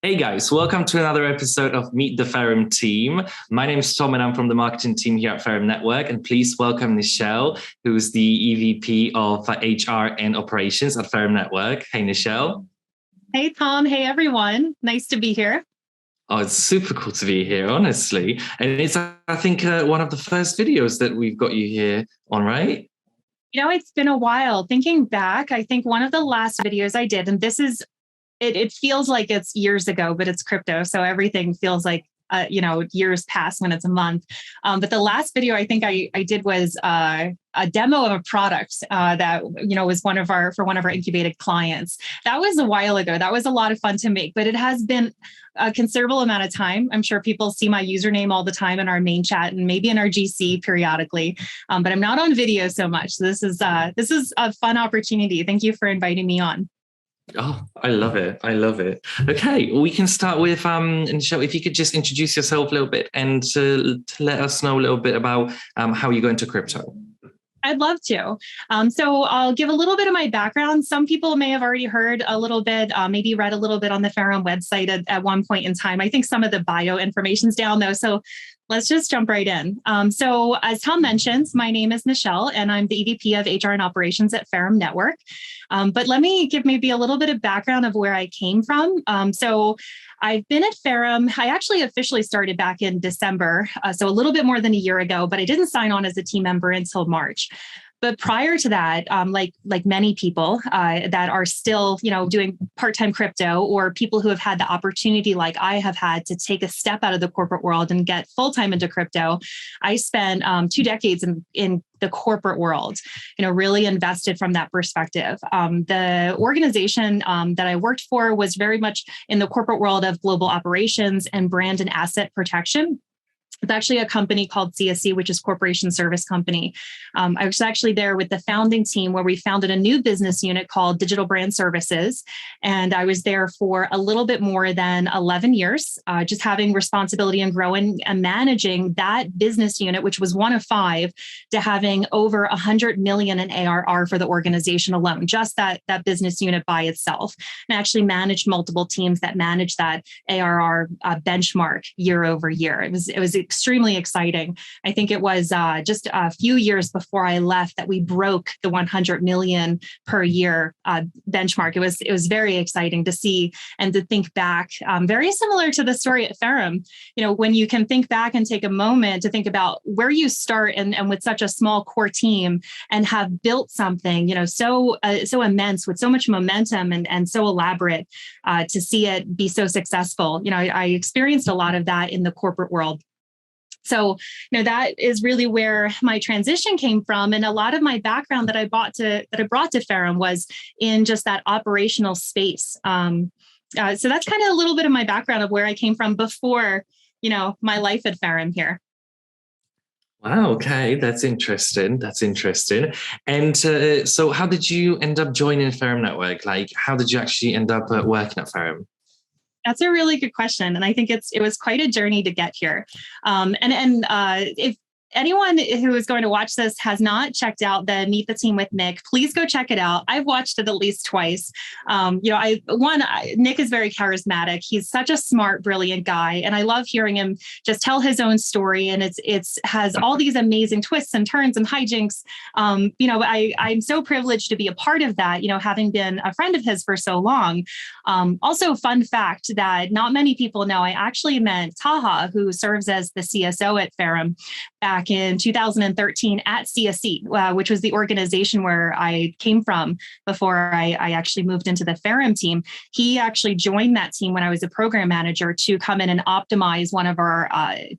Hey guys, welcome to another episode of Meet the Ferrum team. My name is Tom and I'm from the marketing team here at Ferrum Network. And please welcome Nichell, who's the EVP of HR and operations at Ferrum Network. Hey, Nichell. Hey, Tom. Hey, everyone. Nice to be here. Oh, it's super cool to be here, honestly. And it's, I think, one of the first videos that we've got you here on, right? It's been a while. Thinking back, I think one of the last videos I did, and this is it feels like it's years ago, but it's crypto. So everything feels like, years pass when it's a month. But the last video I think I did was a demo of a product that, was one of our incubated clients. That was a while ago. That was a lot of fun to make, but it has been a considerable amount of time. I'm sure people see my username all the time in our main chat and maybe in our GC periodically, but I'm not on video so much. So this is a fun opportunity. Thank you for inviting me on. Oh, I love it. I love it. Okay, we can start with, Nichell, if you could just introduce yourself a little bit and to let us know a little bit about how you go into crypto. I'd love to. So I'll give a little bit of my background. Some people may have already heard a little bit, maybe read a little bit on the Ferrum website at one point in time. I think some of the bio information's down though. So let's just jump right in. So as Tom mentions, my name is Nichell and I'm the EVP of HR and operations at Ferrum Network. But let me give maybe a little bit of background of where I came from. So I've been at Ferrum. I actually officially started back in December, so a little bit more than a year ago, but I didn't sign on as a team member until March. But prior to that, like many people that are still, doing part-time crypto, or people who have had the opportunity, like I have had, to take a step out of the corporate world and get full-time into crypto, I spent 2 decades in the corporate world, really invested from that perspective. The organization that I worked for was very much in the corporate world of global operations and brand and asset protection. It's actually a company called CSC, which is Corporation Service Company. I was actually there with the founding team where we founded a new business unit called Digital Brand Services. And I was there for a little bit more than 11 years, just having responsibility and growing and managing that business unit, which was one of 5, to having over 100 million in ARR for the organization alone, just that business unit by itself. And I actually managed multiple teams that managed that ARR benchmark year over year. It was extremely exciting. I think it was just a few years before I left that we broke the 100 million per year benchmark. It was very exciting to see and to think back. Very similar to the story at Ferrum. When you can think back and take a moment to think about where you start and with such a small core team and have built something, so immense with so much momentum and so elaborate, to see it be so successful. I experienced a lot of that in the corporate world. So, that is really where my transition came from. And a lot of my background that I brought to Ferrum was in just that operational space. So that's kind of a little bit of my background of where I came from before, my life at Ferrum here. Wow. Okay. That's interesting. And so how did you end up joining Ferrum Network? Like, how did you actually end up working at Ferrum? That's a really good question. And I think it was quite a journey to get here. If anyone who is going to watch this has not checked out the Meet the Team with Nick, please go check it out. I've watched it at least twice. Nick is very charismatic. He's such a smart, brilliant guy. And I love hearing him just tell his own story. And it's has all these amazing twists and turns and hijinks. I'm so privileged to be a part of that, having been a friend of his for so long. Also, fun fact that not many people know, I actually met Taha, who serves as the CSO at Ferrum, back in 2013 at CSC, which was the organization where I came from before I actually moved into the Ferrum team. He actually joined that team when I was a program manager to come in and optimize one of our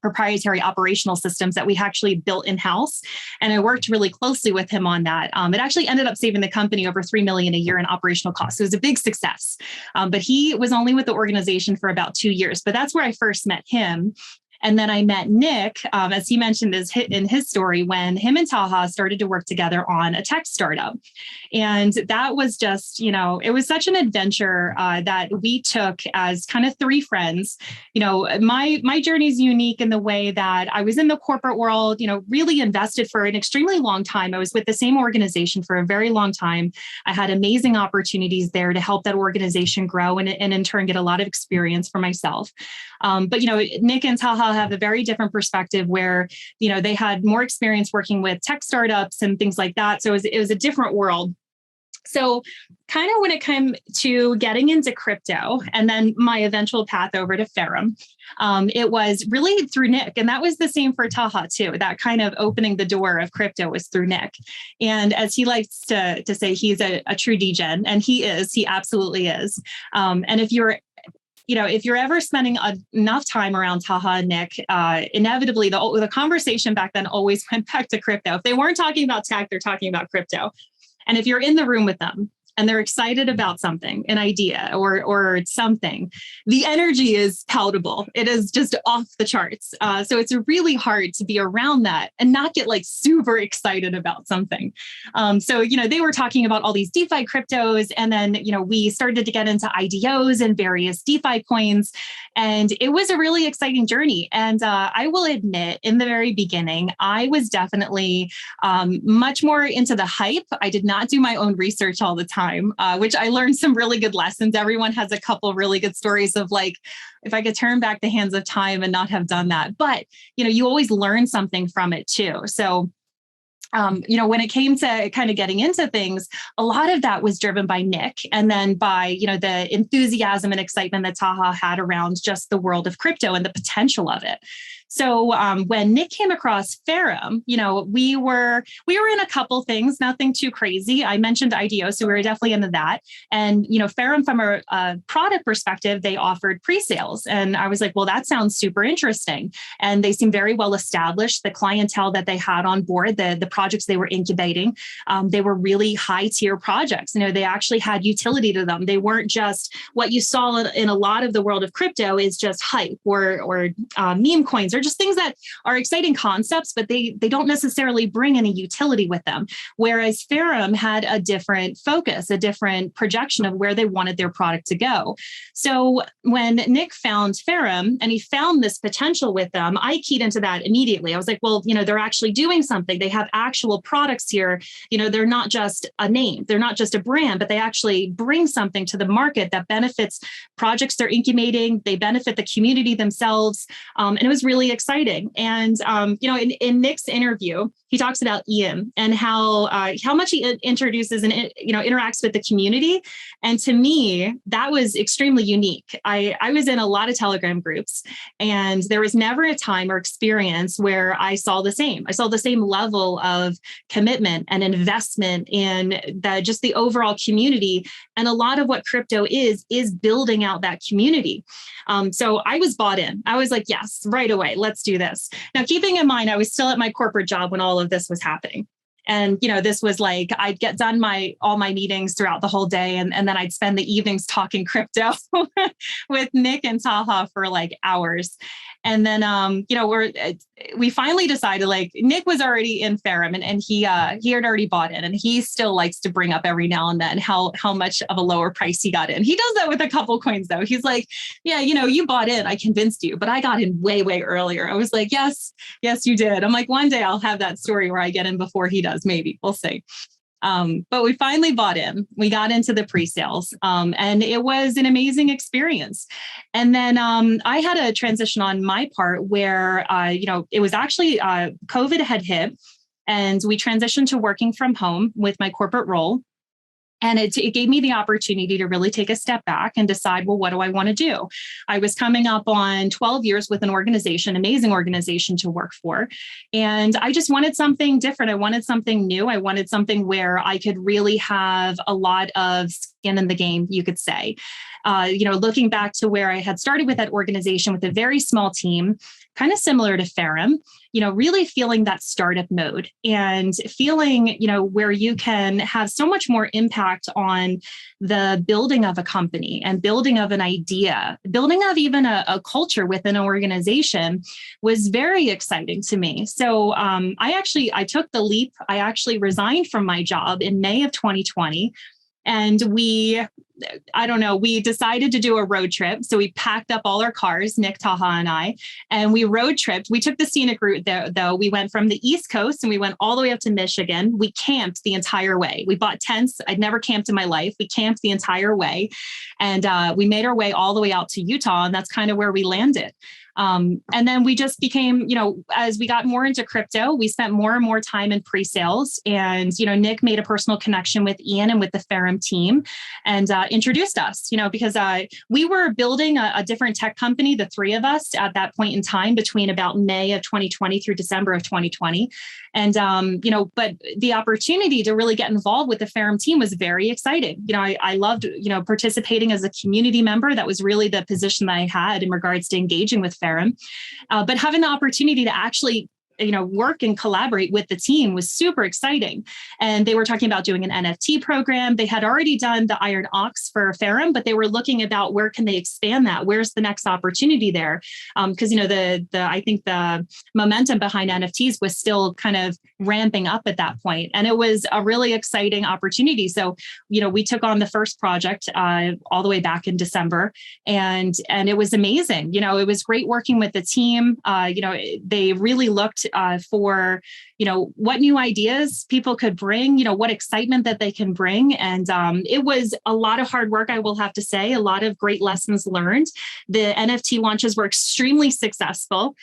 proprietary operational systems that we actually built in-house. And I worked really closely with him on that. It actually ended up saving the company over $3 million a year in operational costs. It was a big success. But he was only with the organization for about 2 years. But that's where I first met him. And then I met Nick, as he mentioned in his story, when him and Taha started to work together on a tech startup. And that was just, it was such an adventure that we took as kind of three friends. My journey is unique in the way that I was in the corporate world, really invested for an extremely long time. I was with the same organization for a very long time. I had amazing opportunities there to help that organization grow and in turn get a lot of experience for myself. But Nick and Taha have a very different perspective where, they had more experience working with tech startups and things like that. So it was a different world. So kind of when it came to getting into crypto and then my eventual path over to Ferrum, it was really through Nick. And that was the same for Taha too. That kind of opening the door of crypto was through Nick. And as he likes to say, he's a true degen, and he absolutely is. And if you're ever spending enough time around Taha and Nick, inevitably the conversation back then always went back to crypto. If they weren't talking about tech, they're talking about crypto. And if you're in the room with them and they're excited about something, an idea or something, the energy is palatable. It is just off the charts. So it's really hard to be around that and not get like super excited about something. So they were talking about all these DeFi cryptos, and then, we started to get into IDOs and various DeFi coins. And it was a really exciting journey. And I will admit, in the very beginning, I was definitely much more into the hype. I did not do my own research all the time. Which I learned some really good lessons. Everyone has a couple really good stories of like, if I could turn back the hands of time and not have done that. But, you always learn something from it too. So, when it came to kind of getting into things, a lot of that was driven by Nick, and then by, the enthusiasm and excitement that Taha had around just the world of crypto and the potential of it. So when Nick came across Ferrum, we were in a couple things, nothing too crazy. I mentioned IDO, so we were definitely into that. And, Ferrum, from a product perspective, they offered pre-sales. And I was like, well, that sounds super interesting. And they seemed very well established. The clientele that they had on board, the projects they were incubating, they were really high tier projects. They actually had utility to them. They weren't just what you saw in a lot of the world of crypto is just hype or meme coins, or just things that are exciting concepts, but they don't necessarily bring any utility with them. Whereas Ferrum had a different focus, a different projection of where they wanted their product to go. So when Nick found Ferrum and he found this potential with them, I keyed into that immediately. I was like, well, they're actually doing something. They have actual products here. They're not just a name, they're not just a brand, but they actually bring something to the market that benefits projects they're incubating. They benefit the community themselves. And it was really exciting. And, in Nick's interview, he talks about Ian and how much he introduces and, interacts with the community. And to me, that was extremely unique. I was in a lot of Telegram groups, and there was never a time or experience where I saw the same. I saw the same level of commitment and investment in just the overall community. And a lot of what crypto is building out that community. So I was bought in. I was like, yes, right away, let's do this. Now, keeping in mind, I was still at my corporate job when all of this was happening. And, this was like, I'd get done all my meetings throughout the whole day. And then I'd spend the evenings talking crypto with Nick and Taha for like hours. And then, we finally decided, like, Nick was already in Ferrum and he had already bought in, and he still likes to bring up every now and then how much of a lower price he got in. He does that with a couple coins though. He's like, yeah, you bought in, I convinced you, but I got in way, way earlier. I was like, yes, you did. I'm like, one day I'll have that story where I get in before he does. Maybe we'll see. But we finally bought in. We got into the pre-sales, and it was an amazing experience. And then I had a transition on my part where, it was actually COVID had hit, and we transitioned to working from home with my corporate role. And it gave me the opportunity to really take a step back and decide, well, what do I want to do? I was coming up on 12 years with an organization, amazing organization to work for. And I just wanted something different. I wanted something new. I wanted something where I could really have a lot of skin in the game, you could say. Looking back to where I had started with that organization with a very small team, kind of similar to Ferrum, really feeling that startup mode and feeling, where you can have so much more impact on the building of a company and building of an idea, building of even a culture within an organization was very exciting to me. So I took the leap. I actually resigned from my job in May of 2020. And we decided to do a road trip. So we packed up all our cars, Nick, Taha, and I, and we road tripped. We took the scenic route though. We went from the East Coast and we went all the way up to Michigan. We camped the entire way. We bought tents. I'd never camped in my life. We camped the entire way. And we made our way all the way out to Utah. And that's kind of where we landed. And then we just became, as we got more into crypto, we spent more and more time in pre-sales. And, Nick made a personal connection with Ian and with the Ferrum team and introduced us, because we were building a different tech company, the three of us at that point in time between about May of 2020 through December of 2020. And, but the opportunity to really get involved with the Ferrum team was very exciting. I loved, participating as a community member. That was really the position that I had in regards to engaging with Ferrum. But having the opportunity to actually work and collaborate with the team was super exciting. And they were talking about doing an NFT program. They had already done the Iron Ox for Ferrum, but they were looking about where can they expand that? Where's the next opportunity there? Because I think the momentum behind NFTs was still kind of ramping up at that point, and it was a really exciting opportunity. So we took on the first project all the way back in December, and it was amazing. It was great working with the team. They really looked for, what new ideas people could bring, what excitement that they can bring. And it was a lot of hard work, I will have to say, a lot of great lessons learned. The NFT launches were extremely successful.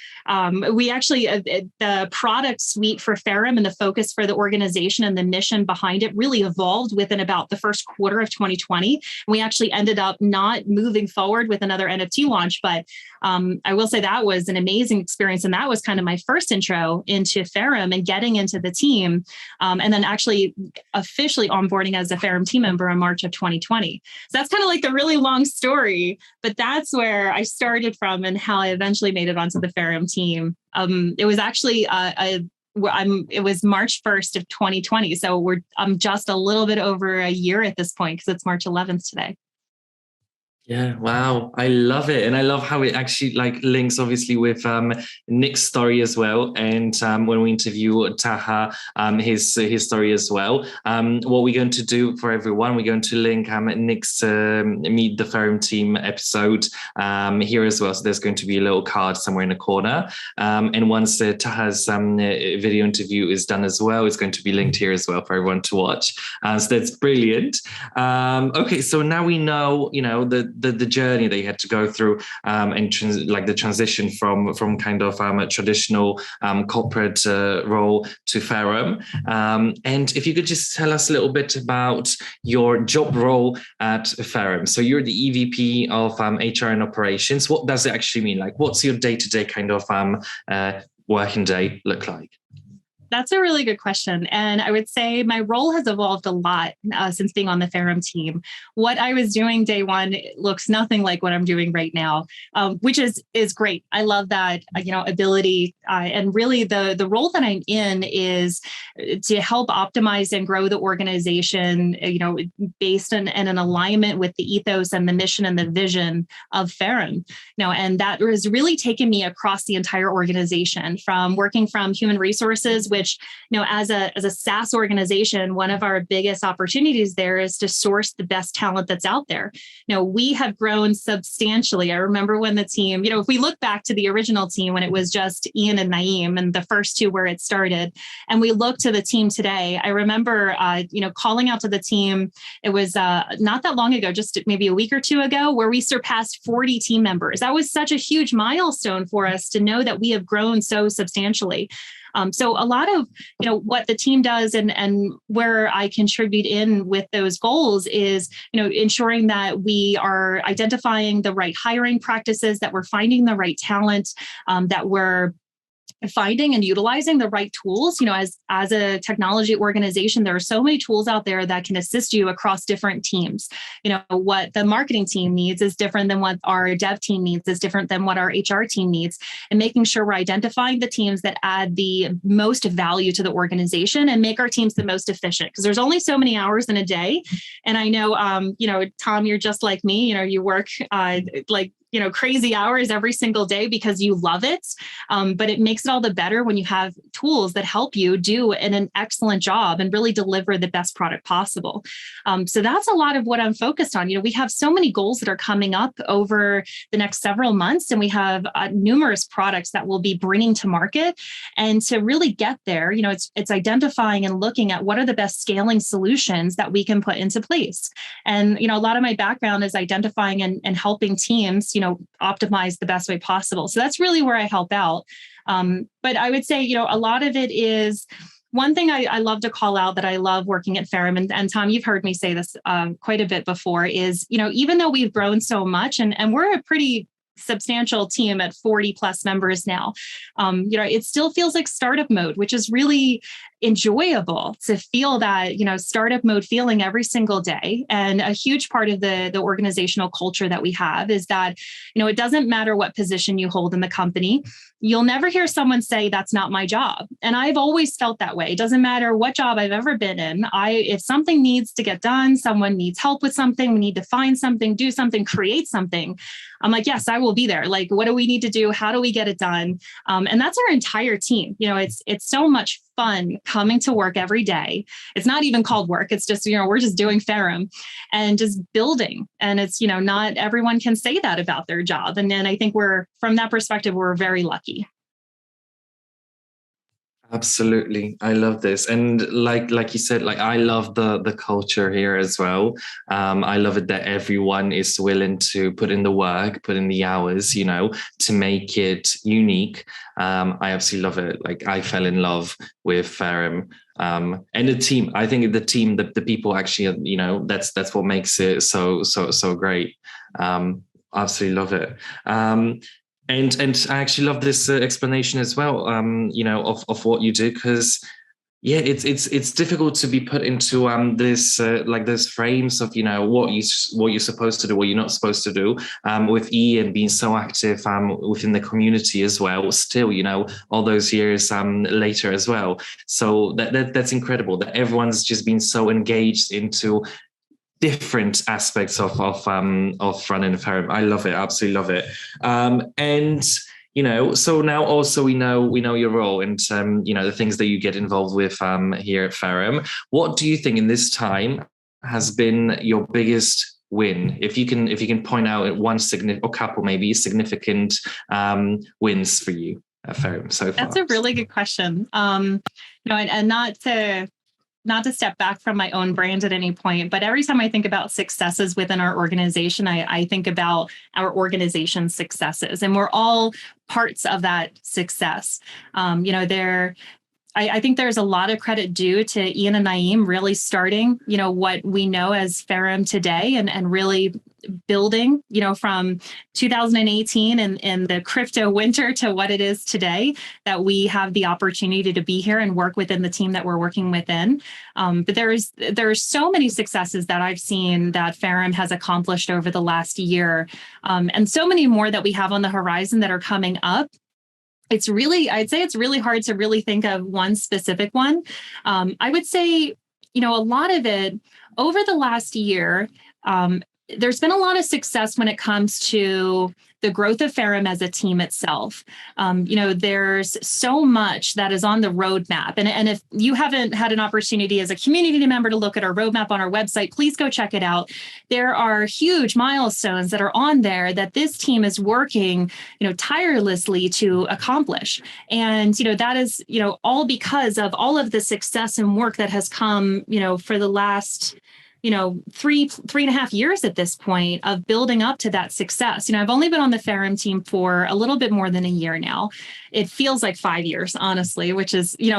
We actually, the product suite for Ferrum and the focus for the organization and the mission behind it really evolved within about the first quarter of 2020. We actually ended up not moving forward with another NFT launch, but I will say that was an amazing experience. And that was kind of my first intro into Ferrum and getting into the team, and then actually officially onboarding as a Ferrum team member in March of 2020. So that's kind of like the really long story, but that's where I started from and how I eventually made it onto the Ferrum team. It was actually it was March 1st of 2020. So I'm just a little bit over a year at this point because it's March 11th today. Yeah, wow. I love it. And I love how it actually links obviously with Nick's story as well. And when we interview Taha, his story as well. What we're going to do for everyone, we're going to link Nick's Meet the Ferrum team episode here as well. So there's going to be a little card somewhere in the corner. And once Taha's video interview is done as well, it's going to be linked here as well for everyone to watch. So that's brilliant. Okay, so now we know, the journey that you had to go through and the transition from kind of a traditional corporate role to Ferrum. And if you could just tell us a little bit about your job role at Ferrum. So you're the EVP of HR and operations. What does it actually mean? What's your day-to-day kind of working day look like? That's a really good question. And I would say my role has evolved a lot since being on the Ferrum team. What I was doing day one looks nothing like what I'm doing right now, which is great. I love that, ability. And really the role that I'm in is to help optimize and grow the organization, based on and in alignment with the ethos and the mission and the vision of Ferrum. And that has really taken me across the entire organization, from working from human resources, which, as a SaaS organization, one of our biggest opportunities there is to source the best talent that's out there. We have grown substantially. I remember when the team, if we look back to the original team when it was just Ian and Naeem and the first two where it started, and we look to the team today, I remember, calling out to the team. It was not that long ago, just maybe a week or two ago, where we surpassed 40 team members. That was such a huge milestone for us to know that we have grown so substantially. So a lot of, what the team does and where I contribute in with those goals is, ensuring that we are identifying the right hiring practices, that we're finding the right talent, that we're finding and utilizing the right tools. As a technology organization, there are so many tools out there that can assist you across different teams. What the marketing team needs is different than what our dev team needs, is different than what our HR team needs, and making sure we're identifying the teams that add the most value to the organization and make our teams the most efficient, because there's only so many hours in a day. And I know, Tom, you're just like me, you work crazy hours every single day because you love it. But it makes it all the better when you have tools that help you do an excellent job and really deliver the best product possible. So that's a lot of what I'm focused on. We have so many goals that are coming up over the next several months, and we have numerous products that we'll be bringing to market. And to really get there, it's identifying and looking at what are the best scaling solutions that we can put into place. And, a lot of my background is identifying and helping teams, optimize the best way possible. So that's really where I help out. But I would say, a lot of it is one thing I love to call out that I love working at Ferrum, and Tom, you've heard me say this quite a bit before, is, even though we've grown so much and we're a pretty substantial team at 40 plus members now, it still feels like startup mode, which is really enjoyable to feel that, startup mode feeling every single day. And a huge part of the organizational culture that we have is that, it doesn't matter what position you hold in the company. You'll never hear someone say, that's not my job. And I've always felt that way. It doesn't matter what job I've ever been in. If something needs to get done, someone needs help with something, we need to find something, do something, create something, I'm like, yes, I will be there. Like, what do we need to do? How do we get it done? And that's our entire team. It's so much fun coming to work every day. It's not even called work. It's just, we're just doing Ferrum and just building. And it's, not everyone can say that about their job. And then I think from that perspective, we're very lucky. Absolutely. I love this. And like you said, I love the culture here as well. I love it that everyone is willing to put in the work, put in the hours, to make it unique. I absolutely love it. I fell in love with Ferrum. And the team, I think the team, the people actually, that's what makes it so great. Absolutely love it. And I actually love this explanation as well, of what you do, because it's difficult to be put into those frames of what you're supposed to do, what you're not supposed to do. With E and being so active within the community as well, still all those years later as well. So that's incredible that everyone's just been so engaged into different aspects of running Ferrum. I love it, absolutely love it. And so now also we know your role and the things that you get involved with here at Ferrum. What do you think in this time has been your biggest win? If you can point out one significant, or couple maybe significant wins for you at Ferrum so far. That's a really good question. And not to step back from my own brand at any point, but every time I think about successes within our organization, I think about our organization's successes, and we're all parts of that success. I think there's a lot of credit due to Ian and Naeem really starting, what we know as Ferrum today and really building, from 2018 and the crypto winter to what it is today, that we have the opportunity to be here and work within the team that we're working within. But there are so many successes that I've seen that Ferrum has accomplished over the last year, and so many more that we have on the horizon that are coming up. I'd say it's really hard to really think of one specific one. I would say, a lot of it over the last year, there's been a lot of success when it comes to the growth of Ferrum as a team itself. There's so much that is on the roadmap. And if you haven't had an opportunity as a community member to look at our roadmap on our website, please go check it out. There are huge milestones that are on there that this team is working, tirelessly to accomplish. And, that is, all because of all of the success and work that has come, for the last three and a half years at this point of building up to that success. I've only been on the Ferrum team for a little bit more than a year now. It feels like 5 years, honestly, which is, in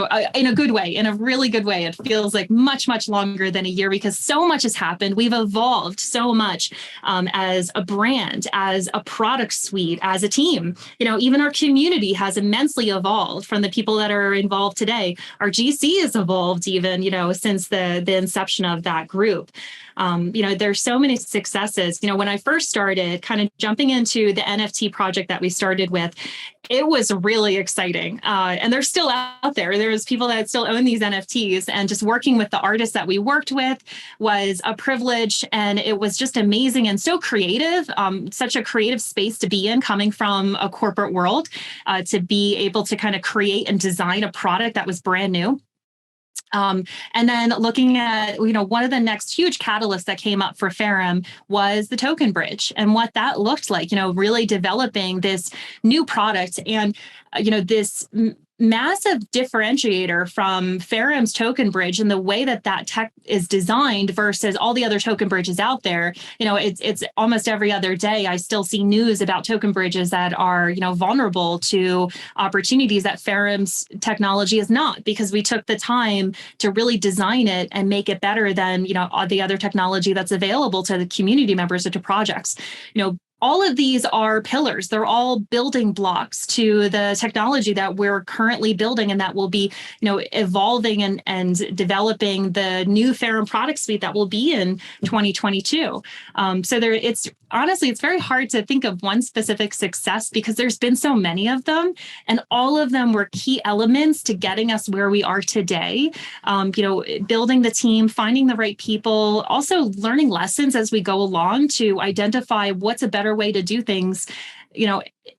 a good way, in a really good way. It feels like much, much longer than a year because so much has happened. We've evolved so much as a brand, as a product suite, as a team. Even our community has immensely evolved from the people that are involved today. Our GC has evolved even, since the inception of that group. There's so many successes. When I first started kind of jumping into the NFT project that we started with, it was really exciting. And they're still out there. There's people that still own these NFTs, and just working with the artists that we worked with was a privilege. And it was just amazing and so creative, such a creative space to be in, coming from a corporate world, to be able to kind of create and design a product that was brand new. And then looking at, one of the next huge catalysts that came up for Ferrum was the token bridge and what that looked like, really developing this new product and, this massive differentiator from Ferrum's token bridge and the way that tech is designed versus all the other token bridges out there. It's almost every other day I still see news about token bridges that are, vulnerable to opportunities that Ferrum's technology is not, because we took the time to really design it and make it better than, the other technology that's available to the community members or to projects. All of these are pillars. They're all building blocks to the technology that we're currently building and that will be, evolving and developing the new Ferrum product suite that will be in 2022. It's very hard to think of one specific success because there's been so many of them, and all of them were key elements to getting us where we are today. Building the team, finding the right people, also learning lessons as we go along to identify what's a better way to do things,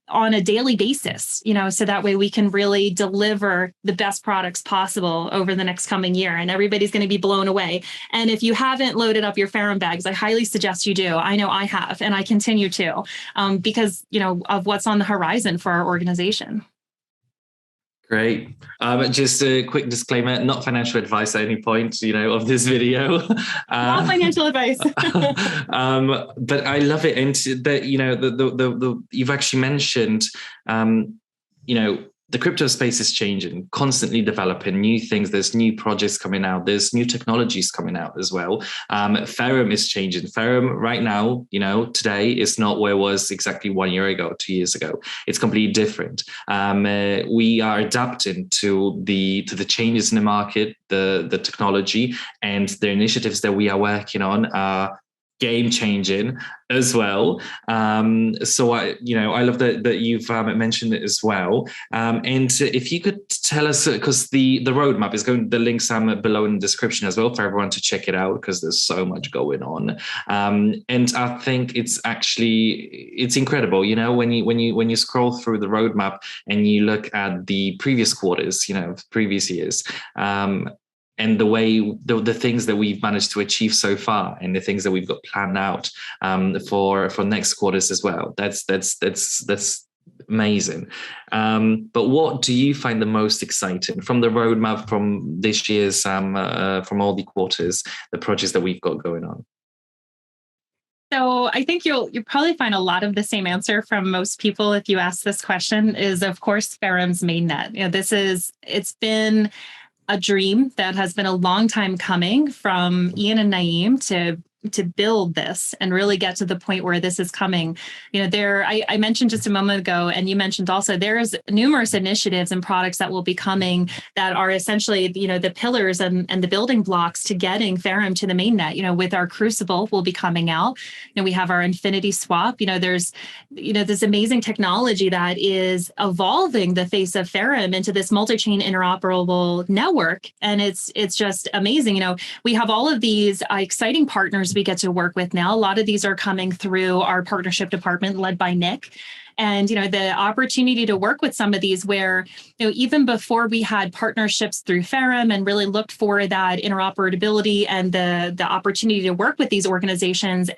on a daily basis, so that way we can really deliver the best products possible over the next coming year, and everybody's going to be blown away. And if you haven't loaded up your Ferrum bags, I highly suggest you do. I know I have, and I continue to, because, of what's on the horizon for our organization. Great. Just a quick disclaimer, not financial advice at any point, of this video. Not financial advice. But I love it. And that, you've actually mentioned, the crypto space is changing, constantly developing new things. There's new projects coming out. There's new technologies coming out as well. Ferrum is changing. Ferrum right now, today is not where it was exactly 1 year ago, 2 years ago. It's completely different. We are adapting to the changes in the market, the technology, and the initiatives that we are working on are game changing as well. So I love that you've mentioned it as well. And if you could tell us, because the roadmap is the links below in the description as well for everyone to check it out, because there's so much going on. And I think it's incredible, when you scroll through the roadmap and you look at the previous quarters, previous years, and the way the things that we've managed to achieve so far, and the things that we've got planned out for next quarters as well. That's amazing. But what do you find the most exciting from the roadmap, from this year's, from all the quarters, the projects that we've got going on? So I think you'll probably find a lot of the same answer from most people if you ask this question, is of course Ferrum's mainnet. It's been a dream that has been a long time coming from Ian and Naeem to build this and really get to the point where this is coming. I mentioned just a moment ago, and you mentioned also, there's numerous initiatives and products that will be coming that are essentially, the pillars and the building blocks to getting Ferrum to the mainnet. With our Crucible will be coming out. We have our Infinity Swap. There's this amazing technology that is evolving the face of Ferrum into this multi-chain interoperable network. And it's just amazing. We have all of these exciting partners we get to work with now. A lot of these are coming through our partnership department led by Nick. And, the opportunity to work with some of these where, even before we had partnerships through Ferrum and really looked for that interoperability and the opportunity to work with these organizations,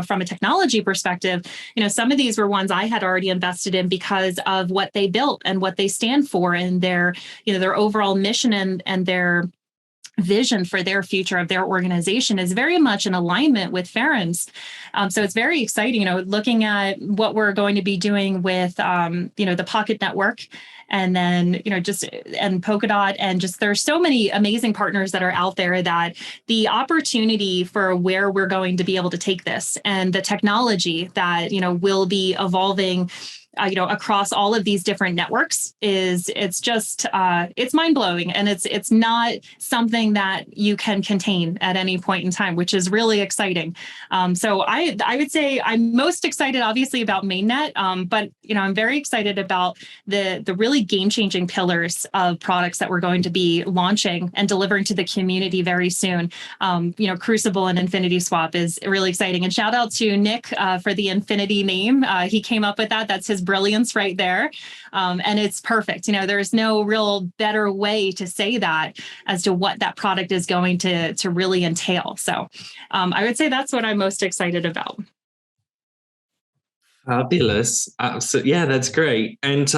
from a technology perspective, some of these were ones I had already invested in because of what they built and what they stand for and their overall mission and their vision for their future of their organization is very much in alignment with Ferrum's. So it's very exciting, looking at what we're going to be doing with, the Pocket Network, and then, and Polkadot, and just there's so many amazing partners that are out there that the opportunity for where we're going to be able to take this and the technology that, will be evolving across all of these different networks it's mind blowing. And it's not something that you can contain at any point in time, which is really exciting. So I would say I'm most excited, obviously, about mainnet, but I'm very excited about the really game changing pillars of products that we're going to be launching and delivering to the community very soon. Crucible and Infinity Swap is really exciting. And shout out to Nick for the Infinity name. He came up with that. That's his brilliance right there. And it's perfect. There's no real better way to say that as to what that product is going to really entail. So I would say that's what I'm most excited about. Fabulous. So yeah, that's great. And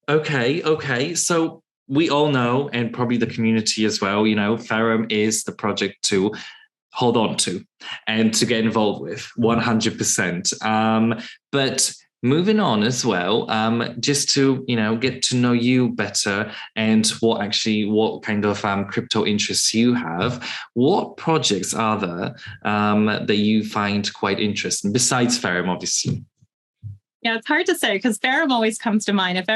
okay. So we all know, and probably the community as well, Ferrum is the project to hold on to and to get involved with 100%. But moving on as well, just to, get to know you better and what kind of crypto interests you have, what projects are there that you find quite interesting besides Ferrum, obviously? Yeah, it's hard to say because Ferrum always comes to mind. If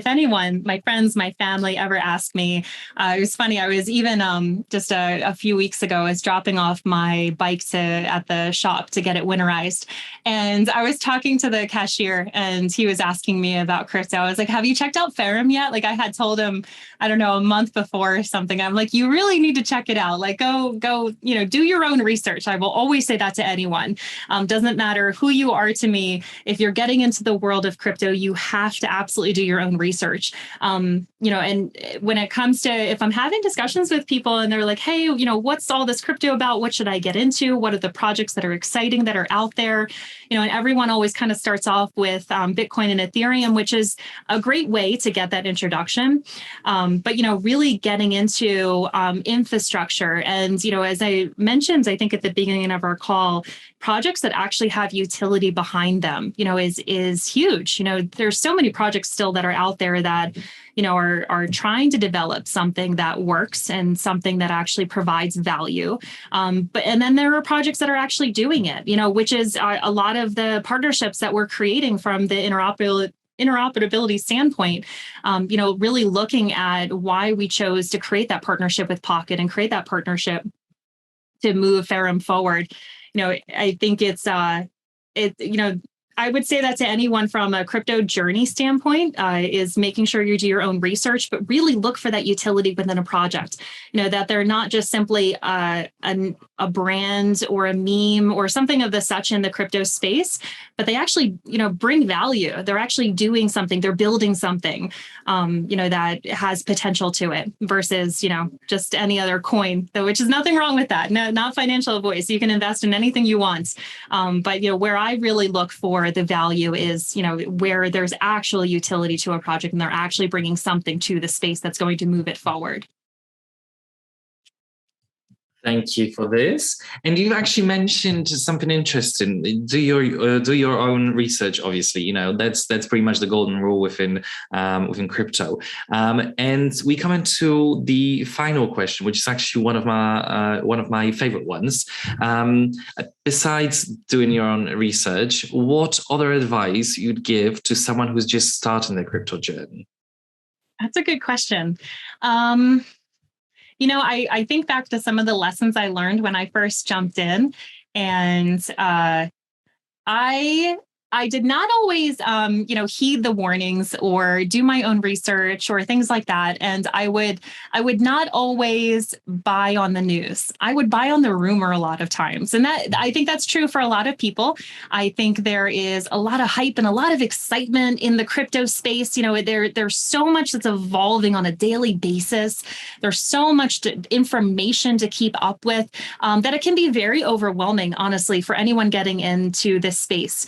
anyone, my friends, my family ever ask me, it was funny. I was even just a few weeks ago, I was dropping off my bike at the shop to get it winterized. And I was talking to the cashier and he was asking me about crypto. I was like, have you checked out Ferrum yet? Like I had told him, I don't know, a month before or something. I'm like, you really need to check it out. Like go, do your own research. I will always say that to anyone. Doesn't matter who you are to me. If you're getting into the world of crypto, you have to absolutely do your own research. And when it comes to, if I'm having discussions with people and they're like, hey, what's all this crypto about? What should I get into? What are the projects that are exciting that are out there? And everyone always kind of starts off with Bitcoin and Ethereum, which is a great way to get that introduction. But really getting into infrastructure. And, as I mentioned, I think at the beginning of our call, projects that actually have utility behind them, is huge. There's so many projects still that are out there that, are trying to develop something that works and something that actually provides value. And then there are projects that are actually doing it, which is a lot of the partnerships that we're creating from the interoperability standpoint, really looking at why we chose to create that partnership with Pocket and create that partnership to move Ferrum forward. I think I would say that to anyone from a crypto journey standpoint is making sure you do your own research, but really look for that utility within a project, that they're not just simply a brand or a meme or something of the such in the crypto space, but they actually, bring value. They're actually doing something. They're building something, that has potential to it versus, just any other coin, though, which is nothing wrong with that. No, not financial voice. You can invest in anything you want. But, where I really look for the value is, where there's actual utility to a project and they're actually bringing something to the space that's going to move it forward. Thank you for this. And you've actually mentioned something interesting. Do your own research. Obviously, that's pretty much the golden rule within crypto. And we come into the final question, which is actually one of my favorite ones. Besides doing your own research, what other advice you'd give to someone who's just starting their crypto journey? That's a good question. I think back to some of the lessons I learned when I first jumped in, and I did not always, heed the warnings or do my own research or things like that. And I would not always buy on the news. I would buy on the rumor a lot of times. And I think that's true for a lot of people. I think there is a lot of hype and a lot of excitement in the crypto space. There's so much that's evolving on a daily basis. There's so much information to keep up with that it can be very overwhelming, honestly, for anyone getting into this space.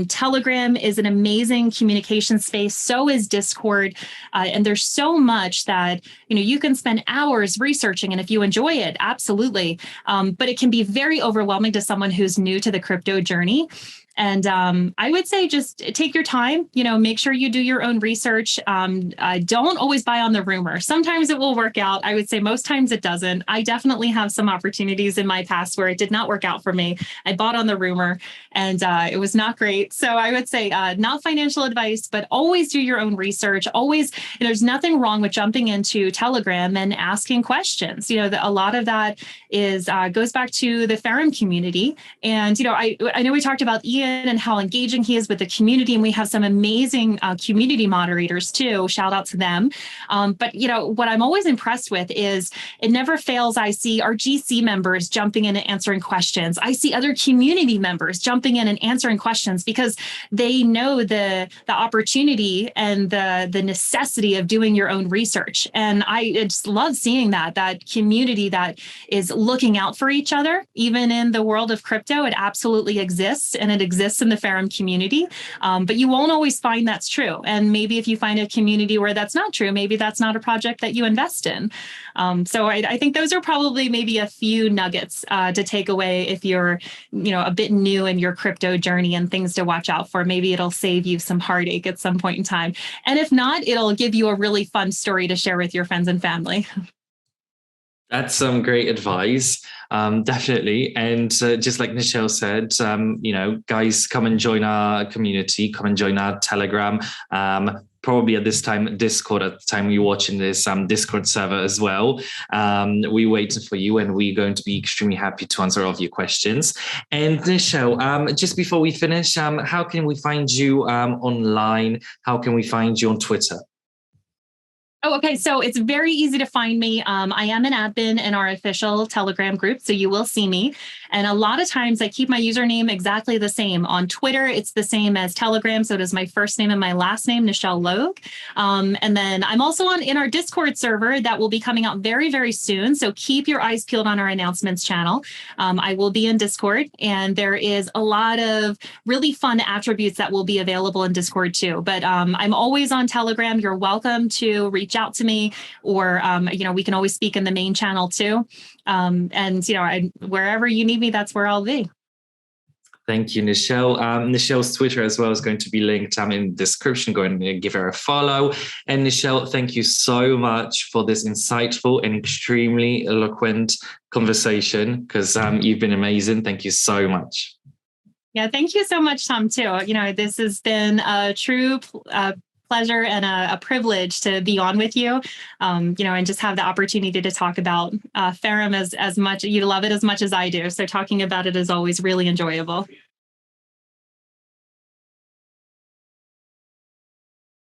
Telegram is an amazing communication space. So is Discord. And there's so much that, you can spend hours researching. And if you enjoy it, absolutely. But it can be very overwhelming to someone who's new to the crypto journey. And I would say just take your time, make sure you do your own research. Don't always buy on the rumor. Sometimes it will work out. I would say most times it doesn't. I definitely have some opportunities in my past where it did not work out for me. I bought on the rumor and it was not great. So I would say not financial advice, but always do your own research. Always, there's nothing wrong with jumping into Telegram and asking questions. A lot of that is goes back to the Ferrum community. And, I know we talked about Ian and how engaging he is with the community. And we have some amazing community moderators too. Shout out to them. But what I'm always impressed with is it never fails. I see our GC members jumping in and answering questions. I see other community members jumping in and answering questions because they know the opportunity and the necessity of doing your own research. And I just love seeing that community that is looking out for each other, even in the world of crypto. It absolutely exists, and it exists in the Ferrum community, but you won't always find that's true. And maybe if you find a community where that's not true, maybe that's not a project that you invest in. So I think those are probably maybe a few nuggets to take away if you're, a bit new in your crypto journey and things to watch out for. Maybe it'll save you some heartache at some point in time. And if not, it'll give you a really fun story to share with your friends and family. That's some great advice, definitely. And just like Nichell said, guys, come and join our community, come and join our Telegram. Probably at this time, Discord, at the time you're watching this, Discord server as well. We're waiting for you, and we're going to be extremely happy to answer all of your questions. And Nichell, just before we finish, how can we find you online? How can we find you on Twitter? Oh, okay. So it's very easy to find me. I am an admin in our official Telegram group, so you will see me. And a lot of times I keep my username exactly the same. On Twitter, it's the same as Telegram. So it is my first name and my last name, Nichell Logue. And then I'm also in our Discord server that will be coming out very, very soon. So keep your eyes peeled on our announcements channel. I will be in Discord, and there is a lot of really fun attributes that will be available in Discord too. But I'm always on Telegram. You're welcome to reach out to me, or we can always speak in the main channel too. And wherever you need me, that's where I'll be. Thank you, Nichell. Nichell's Twitter as well is going to be linked in the description. Go and give her a follow. And Nichell, thank you so much for this insightful and extremely eloquent conversation, because you've been amazing. Thank you so much. Yeah, thank you so much, Tom, too. This has been a true pleasure and a privilege to be on with you, and just have the opportunity to talk about Ferrum as much. You love it as much as I do. So talking about it is always really enjoyable.